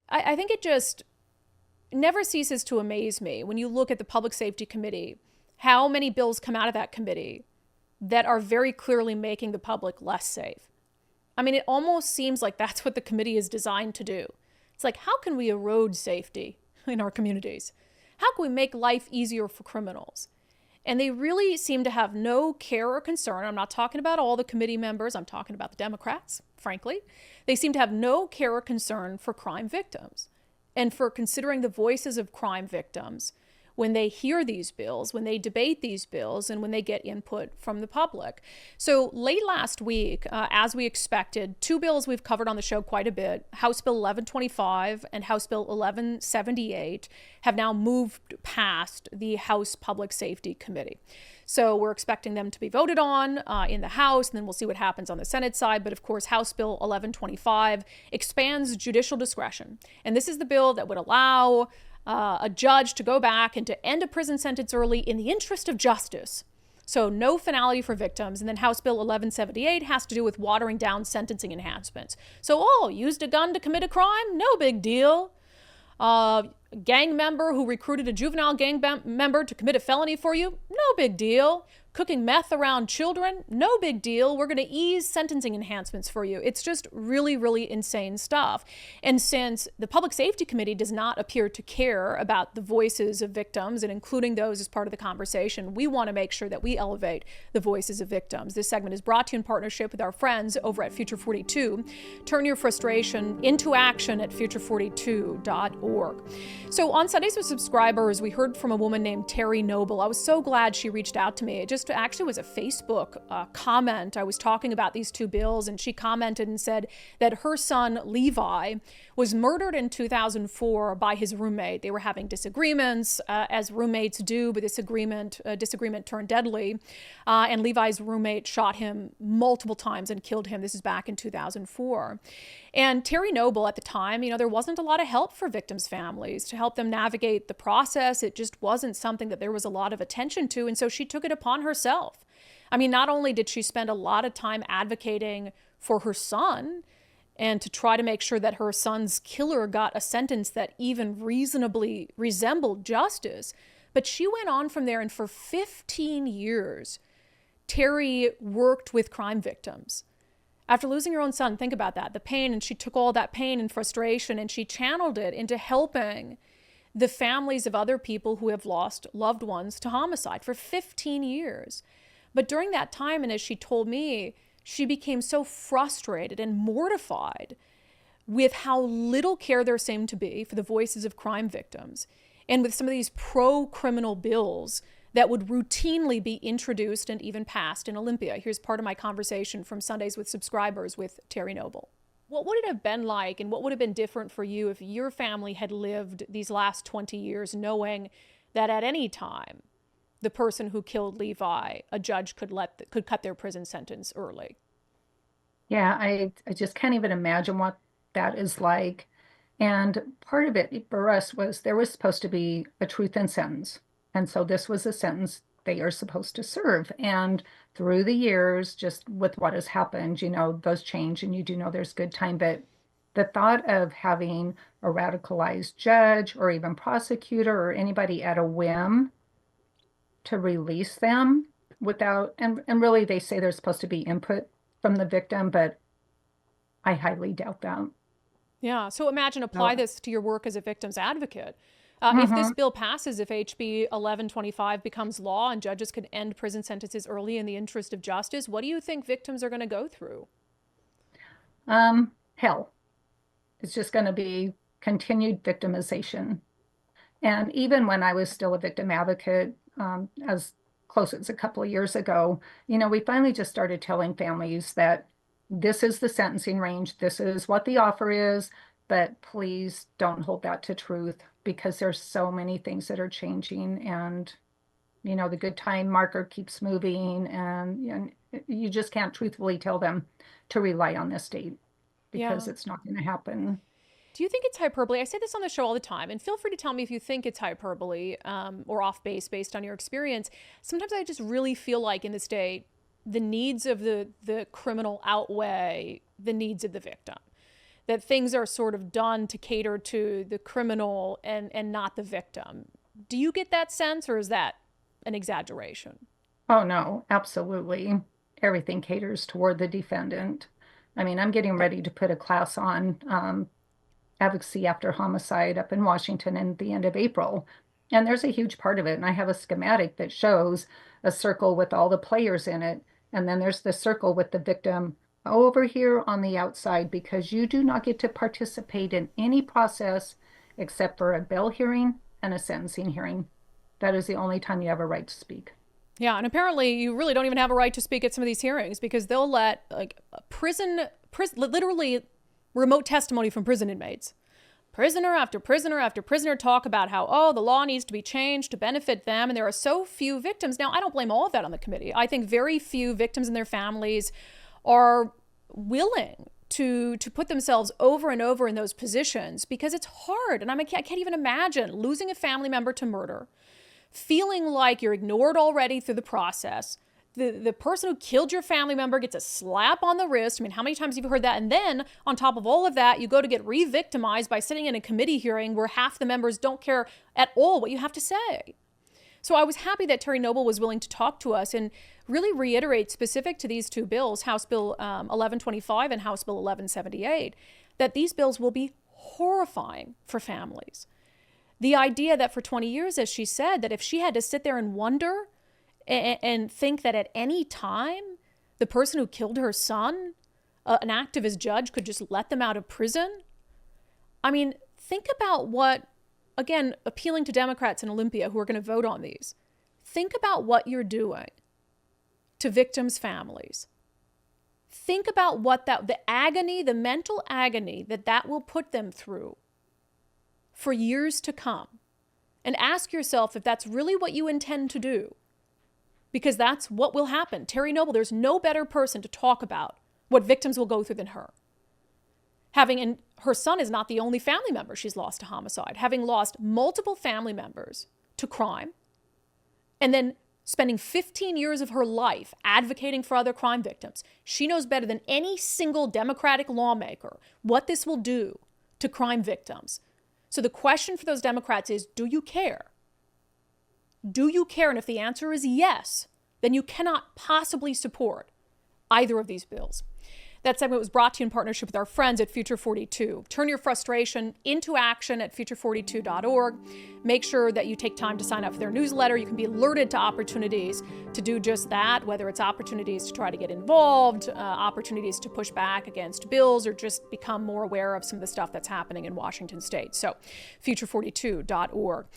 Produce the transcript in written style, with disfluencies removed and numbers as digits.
I think it just never ceases to amaze me when you look at the Public Safety Committee, how many bills come out of that committee that are very clearly making the public less safe. I mean, it almost seems like that's what the committee is designed to do. It's like, how can we erode safety in our communities? How can we make life easier for criminals? And they really seem to have no care or concern. I'm not talking about all the committee members. I'm talking about the Democrats, frankly. They seem to have no care or concern for crime victims and for considering the voices of crime victims when they hear these bills, when they debate these bills, and when they get input from the public. So late last week, as we expected, two bills we've covered on the show quite a bit, House Bill 1125 and House Bill 1178, have now moved past the House Public Safety Committee. So we're expecting them to be voted on in the House, and then we'll see what happens on the Senate side. But of course, House Bill 1125 expands judicial discretion. And this is the bill that would allow a judge to go back and to end a prison sentence early in the interest of justice. So no finality for victims. And then House Bill 1178 has to do with watering down sentencing enhancements. So, used a gun to commit a crime? No big deal. Gang member who recruited a juvenile gang member to commit a felony for you? No big deal. Cooking meth around children? No big deal. We're going to ease sentencing enhancements for you. It's just really, really insane stuff. And since the Public Safety Committee does not appear to care about the voices of victims and including those as part of the conversation, we want to make sure that we elevate the voices of victims. This segment is brought to you in partnership with our friends over at Future 42. Turn your frustration into action at future42.org. So on Sundays with Subscribers, we heard from a woman named Terry Noble. I was so glad she reached out to me. It just actually was a Facebook comment. I was talking about these two bills, and she commented and said that her son, Levi, was murdered in 2004 by his roommate. They were having disagreements, as roommates do, but this disagreement turned deadly. And Levi's roommate shot him multiple times and killed him. This is back in 2004. And Terry Noble at the time, there wasn't a lot of help for victims' families to help them navigate the process. It just wasn't something that there was a lot of attention to. And so she took it upon herself. I mean, not only did she spend a lot of time advocating for her son and to try to make sure that her son's killer got a sentence that even reasonably resembled justice, but she went on from there, and for 15 years, Terry worked with crime victims. After losing her own son, think about that, the pain, and she took all that pain and frustration and she channeled it into helping the families of other people who have lost loved ones to homicide for 15 years. But during that time, and as she told me, she became so frustrated and mortified with how little care there seemed to be for the voices of crime victims, and with some of these pro-criminal bills that would routinely be introduced and even passed in Olympia. Here's part of my conversation from Sundays with Subscribers with Terry Noble. What would it have been like, and what would have been different for you if your family had lived these last 20 years knowing that at any time the person who killed Levi, a judge could cut their prison sentence early? Yeah, I just can't even imagine what that is like. And part of it for us was there was supposed to be a truth in sentence. And so this was a sentence they are supposed to serve. And through the years, just with what has happened, those change, and there's good time. But the thought of having a radicalized judge or even prosecutor or anybody at a whim to release them without, and really they say there's supposed to be input from the victim, but I highly doubt that. Yeah. So imagine apply No. this to your work as a victim's advocate. If this Mhm. bill passes, if HB 1125 becomes law and judges can end prison sentences early in the interest of justice, what do you think victims are going to go through? Hell. It's just going to be continued victimization. And even when I was still a victim advocate, as close as a couple of years ago, we finally just started telling families that this is the sentencing range, this is what the offer is, but please don't hold that to truth, because there's so many things that are changing, and the good time marker keeps moving, and you just can't truthfully tell them to rely on this date Yeah. because it's not going to happen. Do you think it's hyperbole? I say this on the show all the time, and feel free to tell me if you think it's hyperbole or off base based on your experience. Sometimes I just really feel like in this day, the needs of the criminal outweigh the needs of the victim. that things are sort of done to cater to the criminal and not the victim. Do you get that sense, or is that an exaggeration? Oh, no, absolutely. Everything caters toward the defendant. I mean, I'm getting ready to put a class on advocacy after homicide up in Washington in the end of April. And there's a huge part of it. And I have a schematic that shows a circle with all the players in it. And then there's the circle with the victim over here on the outside, because you do not get to participate in any process except for a bail hearing and a sentencing hearing. That is the only time you have a right to speak. Yeah, and apparently you really don't even have a right to speak at some of these hearings, because they'll let like literally remote testimony from prison inmates. Prisoner after prisoner after prisoner talk about how, oh, the law needs to be changed to benefit them. And there are so few victims. Now, I don't blame all of that on the committee. I think very few victims and their families are willing to put themselves over and over in those positions, because it's hard. And I can't even imagine losing a family member to murder, feeling like you're ignored already through the process. The person who killed your family member gets a slap on the wrist. I mean, how many times have you heard that? And then on top of all of that, you go to get re-victimized by sitting in a committee hearing where half the members don't care at all what you have to say. So I was happy that Terry Noble was willing to talk to us and really reiterate, specific to these two bills, House Bill 1125 and House Bill 1178, that these bills will be horrifying for families. The idea that for 20 years, as she said, that if she had to sit there and wonder and think that at any time the person who killed her son, an activist judge, could just let them out of prison. I mean, think about what, again, appealing to Democrats in Olympia who are going to vote on these, think about what you're doing to victims' families. Think about what the agony, the mental agony that will put them through for years to come. And ask yourself if that's really what you intend to do. Because that's what will happen. Terry Noble, there's no better person to talk about what victims will go through than her. And her son is not the only family member she's lost to homicide. Having lost multiple family members to crime, and then spending 15 years of her life advocating for other crime victims, she knows better than any single Democratic lawmaker what this will do to crime victims. So the question for those Democrats is, do you care? Do you care? And if the answer is yes, then you cannot possibly support either of these bills. That segment was brought to you in partnership with our friends at Future 42. Turn your frustration into action at future42.org. Make sure that you take time to sign up for their newsletter. You can be alerted to opportunities to do just that, whether it's opportunities to try to get involved, opportunities to push back against bills, or just become more aware of some of the stuff that's happening in Washington state. So future42.org.